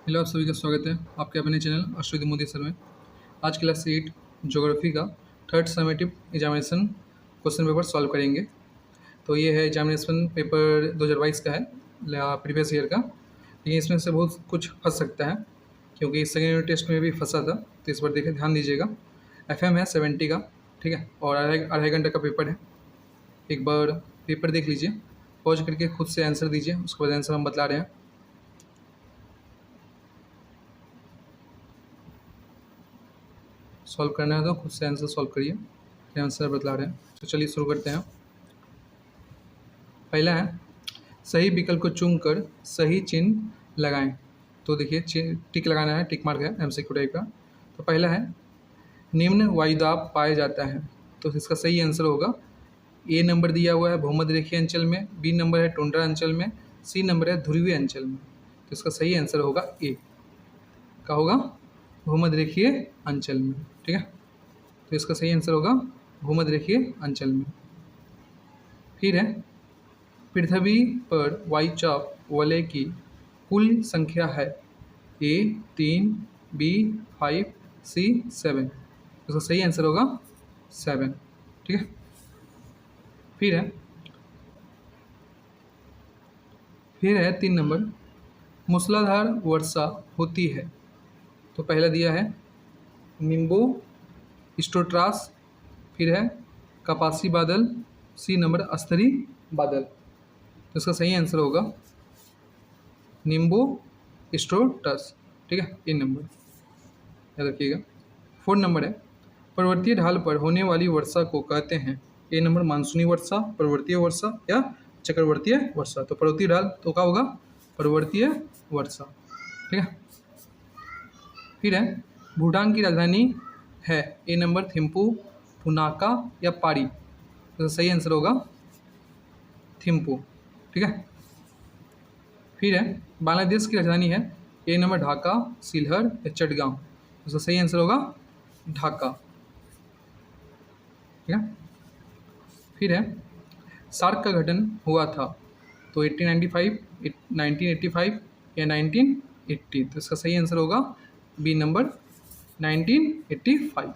Hello, आप सभी का स्वागत है आपके अपने चैनल अश्वति मोदी सर में। आज क्लास 8 ज्योग्राफी का third summative examination question paper solve करेंगे। तो ये है एग्जामिनेशन पेपर 2022 का है, प्रीवियस ईयर का। लेकिन इसमें से बहुत कुछ फंस सकता है क्योंकि सेकेंड यूनिट टेस्ट में भी फंसा था, तो इस पर देखें, ध्यान दीजिएगा। FM है 70 का, ठीक है, और अढ़ाई घंटे का पेपर है। एक बार पेपर देख लीजिए, पॉज करके खुद से आंसर दीजिए, उसके बाद आंसर हम बतला रहे हैं। सॉल्व करना है तो खुद से आंसर सॉल्व करिए, फिर आंसर बतला रहे हैं। तो चलिए शुरू करते हैं। पहला है, सही विकल्प को चुनकर सही चिन्ह लगाएं। तो देखिए, टिक लगाना है, टिक मार्क है, MCQ टाइप का। तो पहला है, निम्न वायुदाब पाया जाता है। तो इसका सही आंसर होगा A नंबर दिया हुआ है भूमध्य रेखीय अंचल में, B नंबर है टुंड्रा अंचल में, C नंबर है ध्रुवीय अंचल में। तो इसका सही आंसर होगा A का होगा भूमध्य रेखीय अंचल में, ठीक है। तो इसका सही आंसर होगा भूमध्य रेखीय अंचल में। फिर है, पृथ्वी पर वायुचाप वलय की कुल संख्या है A 3, B 5, C 7। इसका सही आंसर होगा 7, ठीक है। फिर है 3 नंबर, मूसलाधार वर्षा होती है। तो पहला दिया है निम्बो स्टोट्रास, फिर है कपासी बादल, C नंबर अस्थरी बादल। तो इसका सही आंसर होगा निम्बो स्टोटस, ठीक है, A नंबर, याद रखिएगा। 4 नंबर है, पर्वतीय ढाल पर होने वाली वर्षा को कहते हैं। A नंबर मानसूनी वर्षा, पर्वतीय वर्षा या चक्रवर्तीय वर्षा। तो पर्वतीय ढाल तो क्या होगा, पर्वतीय वर्षा, ठीक है। फिर है, भूटान की राजधानी है A नंबर थिम्पू, पुनाका या पारी। तो सही आंसर होगा थिम्पू, ठीक है। फिर है, बांग्लादेश की राजधानी है A नंबर ढाका, सिलहर या चटगांव। तो सही आंसर होगा ढाका, ठीक है। फिर है, सार्क का गठन हुआ था। तो 1895, 1985 या 1980। तो इसका सही आंसर होगा B नंबर 1985।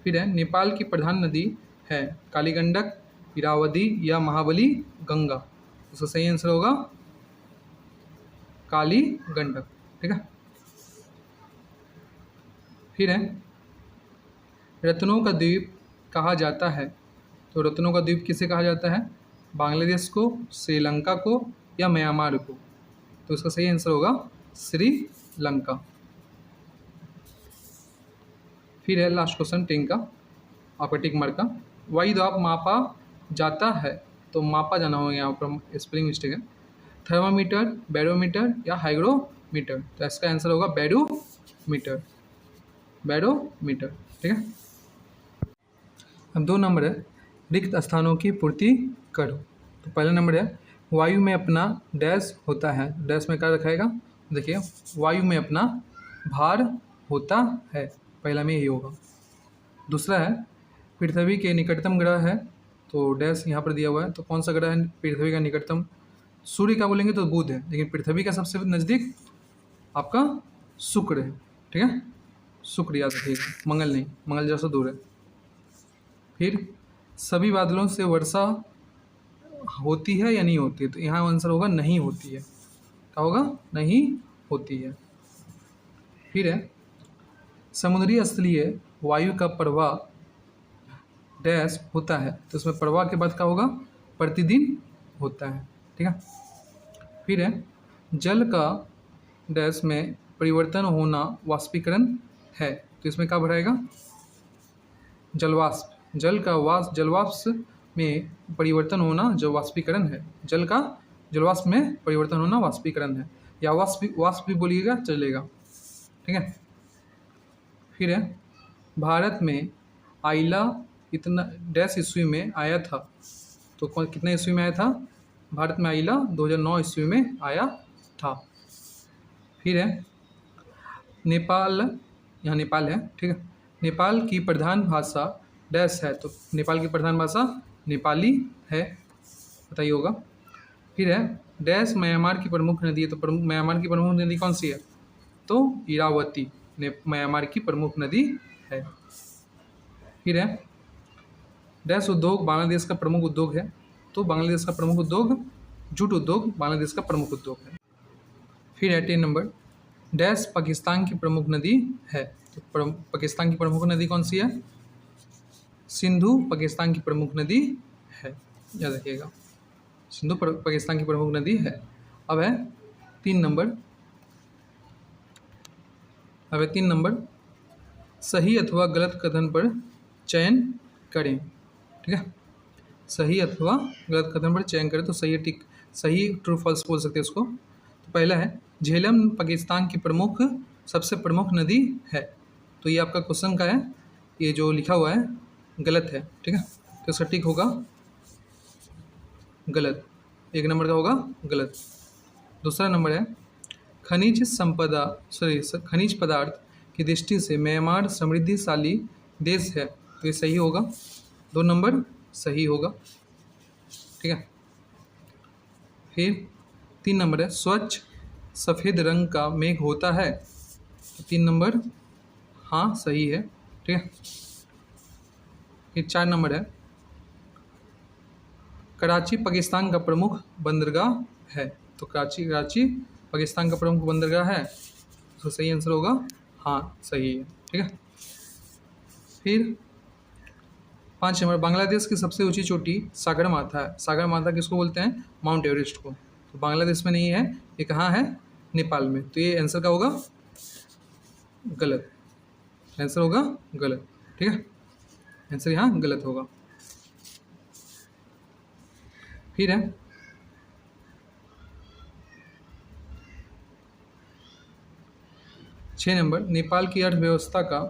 फिर है, नेपाल की प्रधान नदी है काली गंडक, इरावदी या महाबली गंगा। इसका सही आंसर होगा काली गंडक, ठीक है। फिर है, रत्नों का द्वीप कहा जाता है। तो रत्नों का द्वीप किसे कहा जाता है, बांग्लादेश को, श्रीलंका को या म्यांमार को। तो इसका सही आंसर होगा श्रीलंका। फिर है लास्ट क्वेश्चन 10 का, आपका टिक मार्क का, वायुदाब मापा जाता है। तो मापा जाना होगा, यहाँ पर स्पेलिंग मिस्टेक है। थर्मामीटर, बैरोमीटर या हाइग्रोमीटर। तो इसका आंसर होगा बैरोमीटर, बैरोमीटर, ठीक है। अब 2 नंबर है, रिक्त स्थानों की पूर्ति करो। तो पहला नंबर है, वायु में अपना डैश होता है। डैश में क्या रखाएगा, देखिए, वायु में अपना भार होता है, पहला में यही होगा। दूसरा है, पृथ्वी के निकटतम ग्रह है। तो डैश यहाँ पर दिया हुआ है, तो कौन सा ग्रह है पृथ्वी का निकटतम, सूर्य का बोलेंगे तो बुध है, लेकिन पृथ्वी का सबसे नज़दीक आपका शुक्र है, ठीक है, शुक्र याद रखिएगा, मंगल नहीं, मंगल जैसा दूर है। फिर सभी बादलों से वर्षा होती है या नहीं होती है। तो यहाँ आंसर होगा नहीं होती है, क्या होगा, नहीं होती है। फिर है, समुद्री स्थलीय वायु का प्रवाह डैश होता है। तो इसमें प्रवाह के बाद क्या होगा, प्रतिदिन होता है, ठीक है। फिर है, जल का डैश में परिवर्तन होना वाष्पीकरण है। तो इसमें क्या बढ़ाएगा, जलवाष्प, जल का जलवाष्प में परिवर्तन होना जो वाष्पीकरण है, जल का जलवाष्प में परिवर्तन होना वाष्पीकरण है, या वाष्प भी बोलिएगा चलेगा, ठीक है। फिर है, भारत में आइला इतना डैश ईस्वी में आया था। तो कितना ईस्वी में आया था, भारत में आइला 2009 ईस्वी में आया था। फिर है, नेपाल, यहाँ नेपाल है, ठीक है, नेपाल की प्रधान भाषा डैश है। तो नेपाल की प्रधान भाषा नेपाली है, बताइए होगा। फिर है, डैश म्यांमार की प्रमुख नदी है, तो म्यांमार की प्रमुख नदी कौन सी है? तो इरावती म्यांमार की प्रमुख नदी है। फिर है डैश उद्योग बांग्लादेश का प्रमुख उद्योग है, तो बांग्लादेश का प्रमुख उद्योग जूट उद्योग बांग्लादेश का प्रमुख उद्योग है। फिर है 10 नंबर, डैश पाकिस्तान की प्रमुख नदी है, तो पाकिस्तान की प्रमुख नदी कौन सी है? सिंधु पाकिस्तान की प्रमुख नदी है, याद रखिएगा, सिंधु पाकिस्तान की प्रमुख नदी है। अब है 3 नंबर, सही अथवा गलत कथन पर चयन करें। ठीक है, सही अथवा गलत कथन पर चयन करें, तो सही टिक, सही ट्रू फॉल्स बोल सकते हैं उसको। तो पहला है झेलम पाकिस्तान की सबसे प्रमुख नदी है, तो ये आपका क्वेश्चन का है, ये जो लिखा हुआ है गलत है। ठीक है, तो इसका टिक होगा गलत, 1 नंबर का होगा गलत। दूसरा नंबर है खनिज पदार्थ की दृष्टि से म्यांमार समृद्धिशाली देश है, तो ये सही होगा, 2 नंबर सही होगा। ठीक है, फिर 3 नंबर है स्वच्छ सफ़ेद रंग का मेघ होता है, तो 3 नंबर हाँ सही है। ठीक है, फिर 4 नंबर है कराची पाकिस्तान का प्रमुख बंदरगाह है, तो कराची पाकिस्तान का प्रमुख बंदरगाह है, तो सही आंसर होगा हाँ सही है। ठीक है, फिर 5 नंबर बांग्लादेश की सबसे ऊंची चोटी सागरमाथा है, सागरमाथा किसको बोलते हैं? माउंट एवरेस्ट को। तो बांग्लादेश में नहीं है, ये कहाँ है? नेपाल में, तो ये आंसर का होगा गलत, आंसर होगा गलत। ठीक है, आंसर यहाँ गलत होगा। फिर है 6 नंबर नेपाल की अर्थव्यवस्था का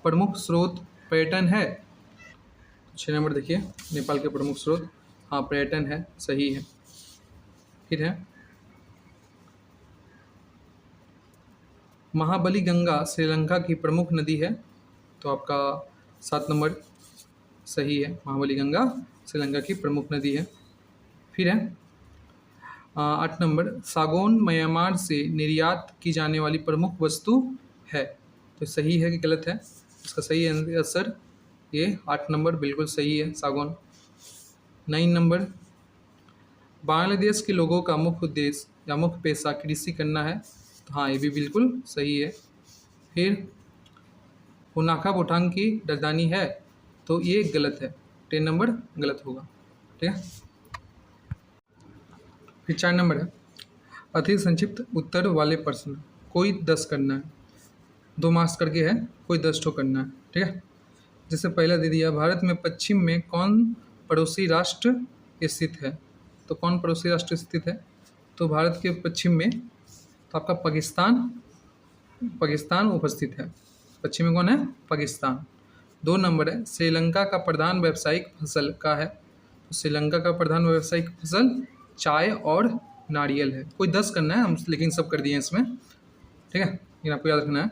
प्रमुख स्रोत पर्यटन है, 6 नंबर देखिए, नेपाल के प्रमुख स्रोत हाँ पर्यटन है, सही है। फिर है महाबली गंगा श्रीलंका की प्रमुख नदी है, तो आपका 7 नंबर सही है, महाबली गंगा श्रीलंका की प्रमुख नदी है। फिर है 8 नंबर सागौन म्यांमार से निर्यात की जाने वाली प्रमुख वस्तु है, तो सही है कि गलत है? इसका सही आंसर ये 8 नंबर बिल्कुल सही है, सागौन। 9 नंबर बांग्लादेश के लोगों का मुख्य उद्देश्य या मुख्य पेशा कृषि करना है, तो हाँ ये भी बिल्कुल सही है। फिर पुनाखा भूटान की राजधानी है, तो ये गलत है, 10 नंबर गलत होगा। ठीक है, फिर 4 नंबर है अधिक संक्षिप्त उत्तर वाले प्रश्न, कोई 10 करना है, 2 मार्क्स करके है, कोई 10 ठो करना है। ठीक है, जैसे पहला दे दिया भारत में पश्चिम में कौन पड़ोसी राष्ट्र स्थित है, तो कौन पड़ोसी राष्ट्र स्थित है? तो भारत के पश्चिम में तो आपका पाकिस्तान उपस्थित है, पश्चिम में कौन है? पाकिस्तान। 2 नंबर है श्रीलंका का प्रधान व्यावसायिक फसल का है, तो श्रीलंका का प्रधान व्यावसायिक फसल चाय और नारियल है। कोई 10 करना है हम, लेकिन सब कर दिए हैं इसमें। ठीक है, लेकिन आपको याद रखना है।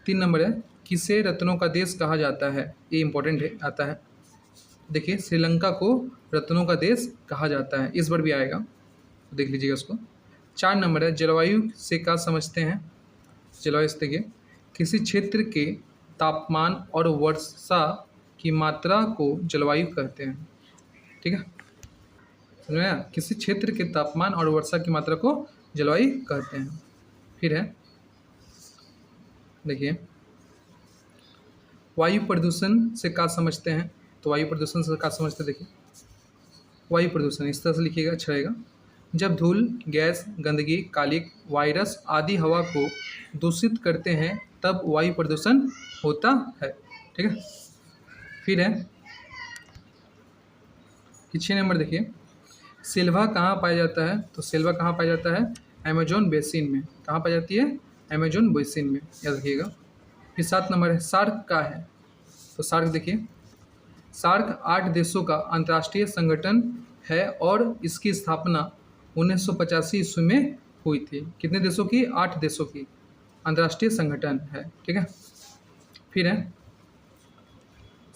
3 नंबर है किसे रत्नों का देश कहा जाता है, ये इंपॉर्टेंट है, आता है। देखिए श्रीलंका को रत्नों का देश कहा जाता है, इस बार भी आएगा, तो देख लीजिएगा उसको। 4 नंबर है जलवायु से क्या समझते हैं, जलवायु से देखिए किसी क्षेत्र के तापमान और वर्षा की मात्रा को जलवायु कहते हैं। ठीक है, समझ में आया? किसी क्षेत्र के तापमान और वर्षा की मात्रा को जलवायु कहते हैं। फिर है देखिए वायु प्रदूषण से क्या समझते हैं, तो वायु प्रदूषण से क्या समझते हैं? देखिए वायु प्रदूषण इस तरह से लिखिएगा, अच्छा रहेगा। जब धूल, गैस, गंदगी, कालिक, वायरस आदि हवा को दूषित करते हैं तब वायु प्रदूषण होता है। ठीक है, फिर है 6 नंबर देखिए सिल्वा कहाँ पाया जाता है, तो सिल्वा कहाँ पाया जाता है? अमेजोन बेसिन में। कहाँ पाई जाती है? अमेजोन बेसिन में, याद रखिएगा। फिर 7 नंबर है सार्क का है, तो सार्क देखिए सार्क 8 देशों का अंतर्राष्ट्रीय संगठन है और इसकी स्थापना 1985 ईस्वी में हुई थी। कितने देशों की? 8 देशों की अंतर्राष्ट्रीय संगठन है। ठीक है, फिर है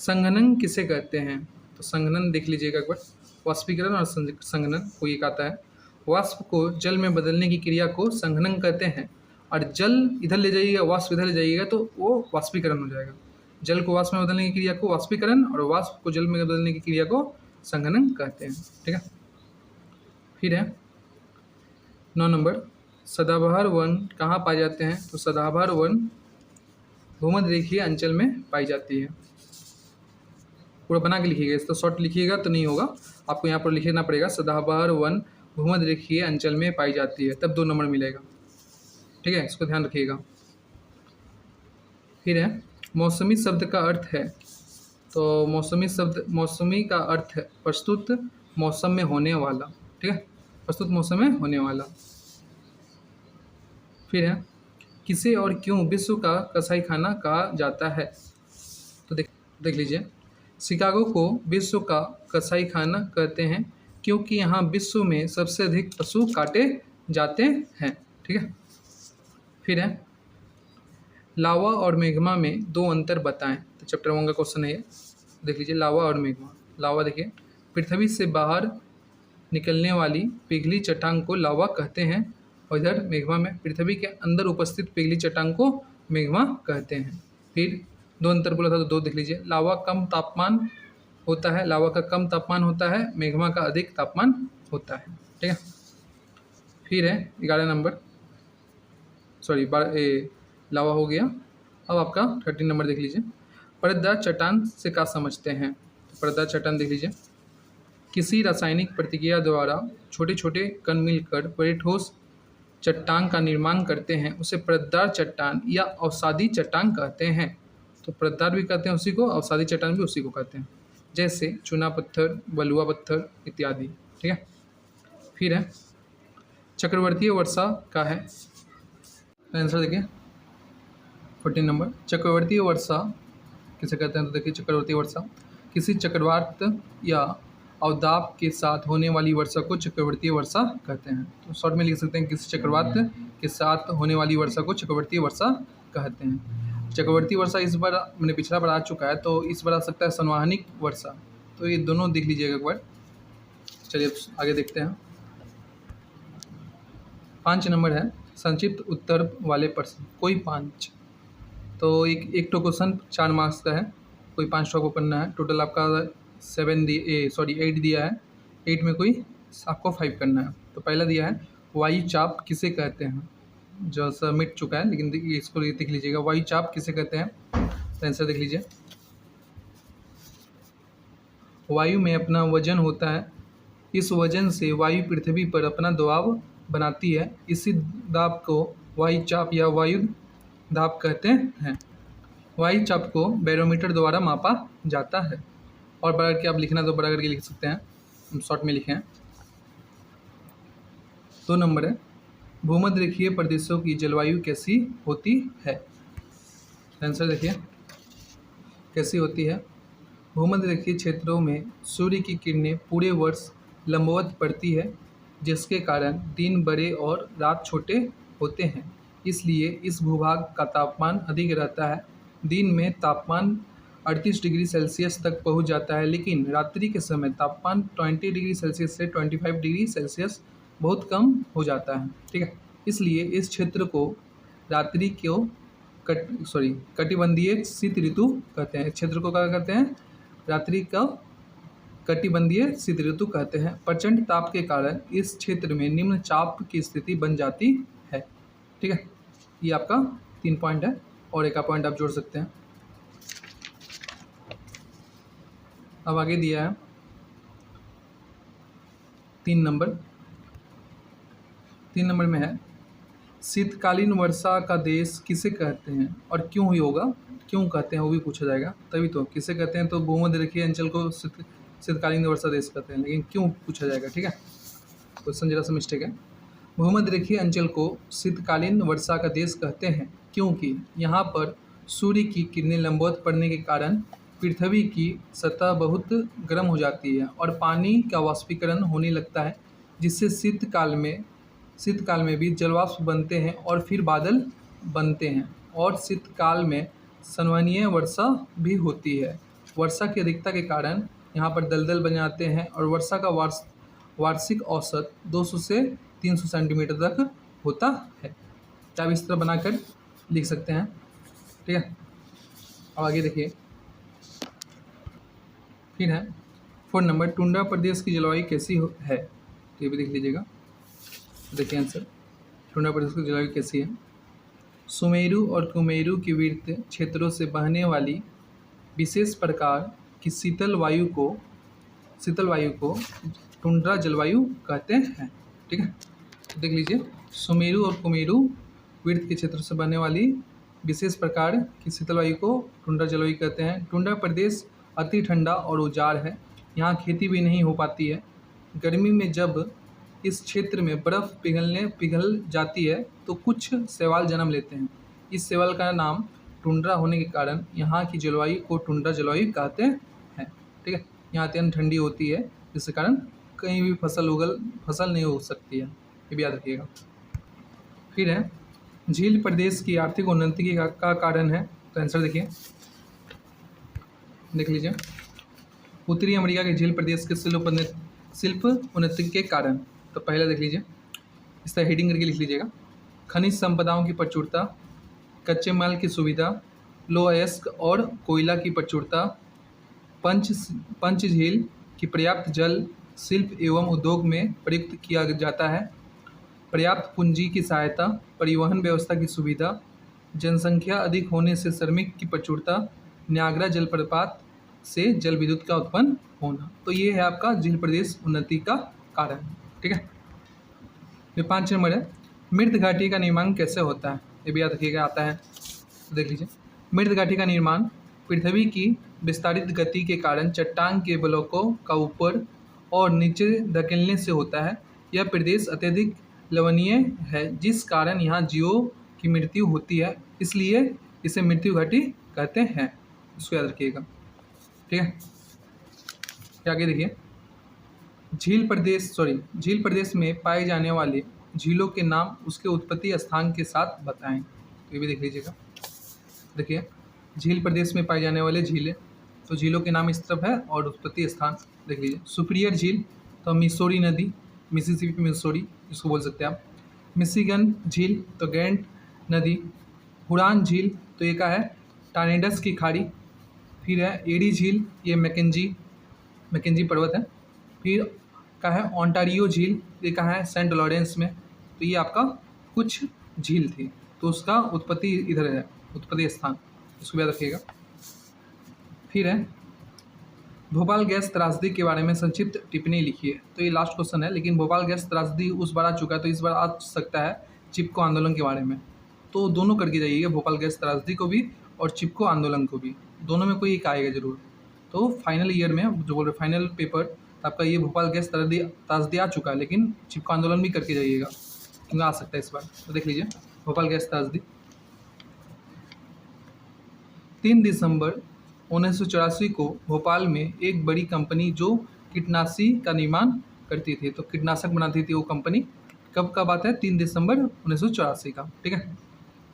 संघनन किसे कहते हैं, तो संघनन देख लीजिएगा एक बार, वाष्पीकरण और संघनन कोई एक आता है। वाष्प को जल में बदलने की क्रिया को संघनन कहते हैं। और जल इधर ले जाइएगा, वाष्प इधर ले जाइएगा तो वो वाष्पीकरण हो जाएगा। जल को वाष्प में बदलने की क्रिया को वाष्पीकरण और वाष्प को जल में बदलने की क्रिया को संघनन कहते हैं। ठीक है। फिर है 9 नंबर, सदाबहार वन कहाँ पाए जाते हैं? तो सदाबहार वन भूमध्य रेखीय अंचल में पाई जाती है। पूरा बना के लिखिएगा, इस तो शॉर्ट लिखिएगा तो नहीं होगा, आपको यहाँ पर लिखना पड़ेगा सदाबहार वन भूमध्य रेखीय अंचल में पाई जाती है, तब 2 नंबर मिलेगा। ठीक है, इसको ध्यान रखिएगा। फिर है मौसमी शब्द का अर्थ है। तो मौसमी का अर्थ है प्रस्तुत मौसम में होने वाला। ठीक है, प्रस्तुत मौसम में होने वाला। फिर है किसे और क्यों विश्व का कसाई खाना कहा जाता है? तो देख लीजिए, शिकागो को विश्व का कसाई खाना कहते हैं क्योंकि यहाँ विश्व में सबसे अधिक पशु काटे जाते हैं। ठीक है। फिर है लावा और मैग्मा में 2 अंतर बताएं। तो चैप्टर 1 का क्वेश्चन है ये, देख लीजिए, लावा और मैग्मा। लावा देखिए, पृथ्वी से बाहर निकलने वाली पिघली चट्टान को लावा कहते हैं, और इधर मैग्मा में पृथ्वी के अंदर उपस्थित पिघली चट्टान को मैग्मा कहते हैं। फिर 2 अंतर बोला था तो 2 देख लीजिए, लावा कम तापमान होता है, लावा का कम तापमान होता है, मैग्मा का अधिक तापमान होता है। ठीक है। फिर है 11 नंबर, सॉरी लावा हो गया। अब आपका 13 नंबर देख लीजिए, परतदार चट्टान से क्या समझते हैं? तो परतदार चट्टान देख लीजिए, किसी रासायनिक प्रतिक्रिया द्वारा छोटे छोटे कण मिलकर बड़े ठोस चट्टान का निर्माण करते हैं, उसे परतदार चट्टान या अवसादी चट्टान कहते हैं। तो परतदार भी कहते हैं उसी को, अवसादी चट्टान भी उसी को कहते हैं, जैसे चूना पत्थर, बलुआ पत्थर इत्यादि। ठीक है। फिर है चक्रवर्तीय वर्षा का है आंसर, देखिए 14 नंबर, चक्रवर्तीय वर्षा किसे कहते हैं? तो देखिए, चक्रवर्तीय वर्षा किसी चक्रवात या अवदाब के साथ होने वाली वर्षा को चक्रवर्तीय वर्षा कहते हैं। तो शॉर्ट में लिख सकते हैं, किसी चक्रवात के साथ होने वाली वर्षा को चक्रवर्तीय वर्षा कहते हैं। चक्रवर्तीय वर्षा इस बार मैंने पिछला बार आ चुका है, तो इस बार आ सकता है संवहनिक वर्षा। तो ये दोनों देख लीजिएगा एक बार। चलिए आगे देखते हैं। 5 नंबर है संक्षिप्त उत्तर वाले प्रश्न, कोई 5। तो एक तो क्वेश्चन 4 मार्क्स का है, कोई 5 को करना है। टोटल आपका 8 दिया है, 8 में कोई आपको 5 करना है। तो पहला दिया है वायु चाप किसे कहते हैं, जो सर मिट चुका है, लेकिन इसको देख लीजिएगा, वायु चाप किसे कहते हैं? तो आंसर देख लीजिए, वायु में अपना वजन होता है, इस वजन से वायु पृथ्वी पर अपना दबाव बनाती है, इसी दाब को वायु चाप या वायु दाब कहते हैं। वायु चाप को बैरोमीटर द्वारा मापा जाता है। और बड़ा करके आप लिखना तो बड़ा करके लिख सकते हैं, हम शॉर्ट में लिखे हैं। 2 नंबर है भूमध्य रेखीय प्रदेशों की जलवायु कैसी होती है? आंसर देखिए, कैसी होती है? भूमध्य रेखीय क्षेत्रों में सूर्य की किरणें पूरे वर्ष लंबवत पड़ती है, जिसके कारण दिन बड़े और रात छोटे होते हैं। इसलिए इस भूभाग का तापमान अधिक रहता है। दिन में तापमान 38 डिग्री सेल्सियस तक पहुंच जाता है, लेकिन रात्रि के समय तापमान 20 डिग्री सेल्सियस से 25 डिग्री सेल्सियस बहुत कम हो जाता है। ठीक है, इसलिए इस क्षेत्र को रात्रि को कटिबंधीय शीत ऋतु कहते हैं। इस क्षेत्र को क्या कहते हैं? रात्रि का कटिबंधीय शीत ऋतु कहते हैं। प्रचंड ताप के कारण इस क्षेत्र में निम्न चाप की स्थिति बन जाती है। ठीक है, ये आपका 3 पॉइंट है, और एक पॉइंट आप जोड़ सकते हैं। अब आगे दिया है 3 नंबर। 3 नंबर में है शीतकालीन वर्षा का देश किसे कहते हैं और क्यों हुई होगा, क्यों कहते हैं वो भी पूछा जाएगा। तभी तो किसे कहते हैं, तो भूमध्य रेखीय अंचल को शीतकालीन वर्षा देश कहते हैं, लेकिन क्यों पूछा जाएगा। ठीक है, क्वेश्चन जरा सा मिस्टेक है। भूमध्य रेखीय अंचल को शीतकालीन वर्षा का देश कहते हैं क्योंकि यहाँ पर सूर्य की किरणें लंबवत पड़ने के कारण पृथ्वी की सतह बहुत गर्म हो जाती है और पानी का वाष्पीकरण होने लगता है, जिससे शीतकाल में भी जलवाष्प बनते हैं और फिर बादल बनते हैं, और शीतकाल में संवहनीय वर्षा भी होती है। वर्षा की अधिकता के कारण यहाँ पर दलदल बन जाते हैं और वर्षा का वार्षिक औसत 200 से 300 सेंटीमीटर तक होता है। तो आप इस तरह बनाकर लिख सकते हैं। ठीक है, अब आगे देखिए। फिर है 4 नंबर, टुंड्रा प्रदेश की जलवायु कैसी है? तो ये भी देख लीजिएगा। देखिए आंसर, टुंड्रा प्रदेश की जलवायु कैसी है? सुमेरु और कुमेरु के विरुद्ध क्षेत्रों से बहने वाली विशेष प्रकार की शीतल वायु को टुंड्रा जलवायु कहते हैं। ठीक है, तो देख लीजिए, सुमेरु और कुमेरु विरुद्ध के क्षेत्र से बहने वाली विशेष प्रकार की शीतल वायु को टुंड्रा जलवायु कहते हैं। टुंड्रा प्रदेश अति ठंडा और उजाड़ है, यहाँ खेती भी नहीं हो पाती है। गर्मी में जब इस क्षेत्र में बर्फ़ पिघल जाती है तो कुछ शैवाल जन्म लेते हैं। इस शैवाल का नाम टुंड्रा होने के कारण यहाँ की जलवायु को टुंड्रा जलवायु कहते हैं। ठीक है, यहाँ अत्यंत ठंडी होती है, जिसके कारण कहीं भी फसल नहीं हो सकती है, ये भी याद रखिएगा। फिर है झील प्रदेश की आर्थिक उन्नति का कारण है। तो आंसर देखिए, देख लीजिए, उत्तरी अमेरिका के झील प्रदेश के शिल्प उन्नति के कारण। तो पहले देख लीजिए, इस तरह हेडिंग करके लिख लीजिएगा। खनिज संपदाओं की प्रचुरता, कच्चे माल की सुविधा, लौह अयस्क और कोयला की प्रचुरता, पंच झील की पर्याप्त जल शिल्प एवं उद्योग में प्रयुक्त किया जाता है, पर्याप्त पूंजी की सहायता, परिवहन व्यवस्था की सुविधा, जनसंख्या अधिक होने से श्रमिक की प्रचुरता, न्यागरा जलप्रपात से जल विद्युत का उत्पन्न होना। तो ये है आपका झील प्रदेश उन्नति का कारण। ठीक है, ये 5 नंबर है, मृत घाटी का निर्माण कैसे होता है? ये भी याद रखिएगा, आता है। तो देख लीजिए, मृत घाटी का निर्माण पृथ्वी की विस्तारित गति के कारण चट्टान के ब्लॉकों का ऊपर और नीचे धकेलने से होता है। यह प्रदेश अत्यधिक लवणीय है, जिस कारण यहाँ जीवों की मृत्यु होती है, इसलिए इसे मृत्यु घाटी कहते हैं। इसको याद रखिएगा। ठीक है, आगे देखिए, झील प्रदेश में पाए जाने वाले झीलों के नाम उसके उत्पत्ति स्थान के साथ बताएं। तो ये भी देख लीजिएगा। देखिए, झील प्रदेश में पाए जाने वाले झीलें, तो झीलों के नाम इस तरफ है और उत्पत्ति स्थान देख लीजिए। सुपीरियर झील, तो मिसौरी नदी, मिसिसिपी मिसौरी इसको बोल सकते हैं आप। मिशिगन झील, तो ग्रैंड नदी। हुरॉन झील, तो ये क्या है? टॉर्नेडस की खाड़ी। फिर है एडी झील, ये मैकेंजी पर्वत है। फिर का है ओंटारियो झील, ये कहाँ है? सेंट लॉरेंस में। तो ये आपका कुछ झील थी, तो उसका उत्पत्ति इधर है, उत्पत्ति स्थान, इसको याद रखिएगा। फिर है भोपाल गैस त्रासदी के बारे में संक्षिप्त टिप्पणी लिखिए। तो ये लास्ट क्वेश्चन है, लेकिन भोपाल गैस त्रासदी उस बार आ चुका है, तो इस बार आ सकता है चिपको आंदोलन के बारे में। तो दोनों करके जाइएगा, भोपाल गैस त्रासदी को भी और चिपको आंदोलन को भी, दोनों में कोई एक आएगा जरूर। तो फाइनल ईयर में जो बोल रहे फाइनल पेपर आपका ये भोपाल गैस त्रासदी आ चुका है, लेकिन चिपको आंदोलन भी करके जाइएगा, क्योंकि आ सकता है इस बार। तो देख लीजिए, भोपाल गैस त्रासदी 3 दिसंबर 1984 को भोपाल में एक बड़ी कंपनी जो कीटनाशी का निर्माण करती थी, तो कीटनाशक बनाती थी वो कंपनी, कब का बात है? 3 दिसंबर 1984 का। ठीक है,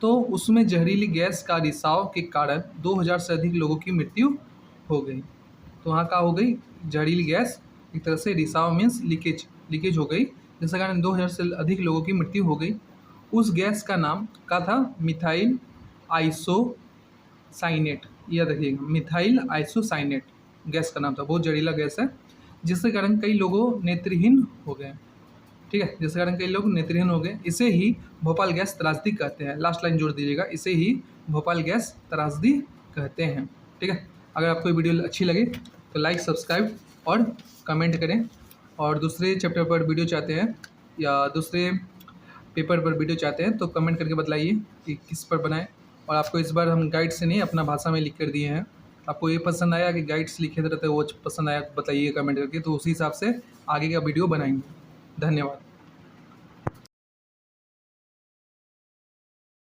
तो उसमें जहरीली गैस का रिसाव के कारण 2000 से अधिक लोगों की मृत्यु हो गई। तो वहाँ का हो गई जहरीली गैस, एक तरह से रिसाव मीन्स लीकेज हो गई, जिसके कारण 2000 से अधिक लोगों की मृत्यु हो गई। उस गैस का नाम क्या था? मिथाइल आइसोसाइनेट, याद रखिएगा, मिथाइल आइसोसाइनेट गैस का नाम था। बहुत जहरीला गैस है, जिसके कारण कई लोगों नेत्रहीन हो गए। ठीक है, जिसके कारण कई लोग नेत्रहीन हो गए। इसे ही भोपाल गैस त्रासदी कहते हैं। लास्ट लाइन जोड़ दीजिएगा, इसे ही भोपाल गैस त्रासदी कहते हैं। ठीक है, अगर आपको वीडियो अच्छी लगे तो लाइक, सब्सक्राइब और कमेंट करें। और दूसरे चैप्टर पर वीडियो चाहते हैं या दूसरे पेपर पर वीडियो चाहते हैं तो कमेंट करके बताइए कि किस पर बनाएं। और आपको इस बार हम गाइड से नहीं, अपना भाषा में लिख कर दिए हैं। आपको ये पसंद आया कि गाइड्स लिखे रहते हैं वो पसंद आया, बताइए कमेंट करके, तो उसी हिसाब से आगे का वीडियो बनाएंगे। धन्यवाद।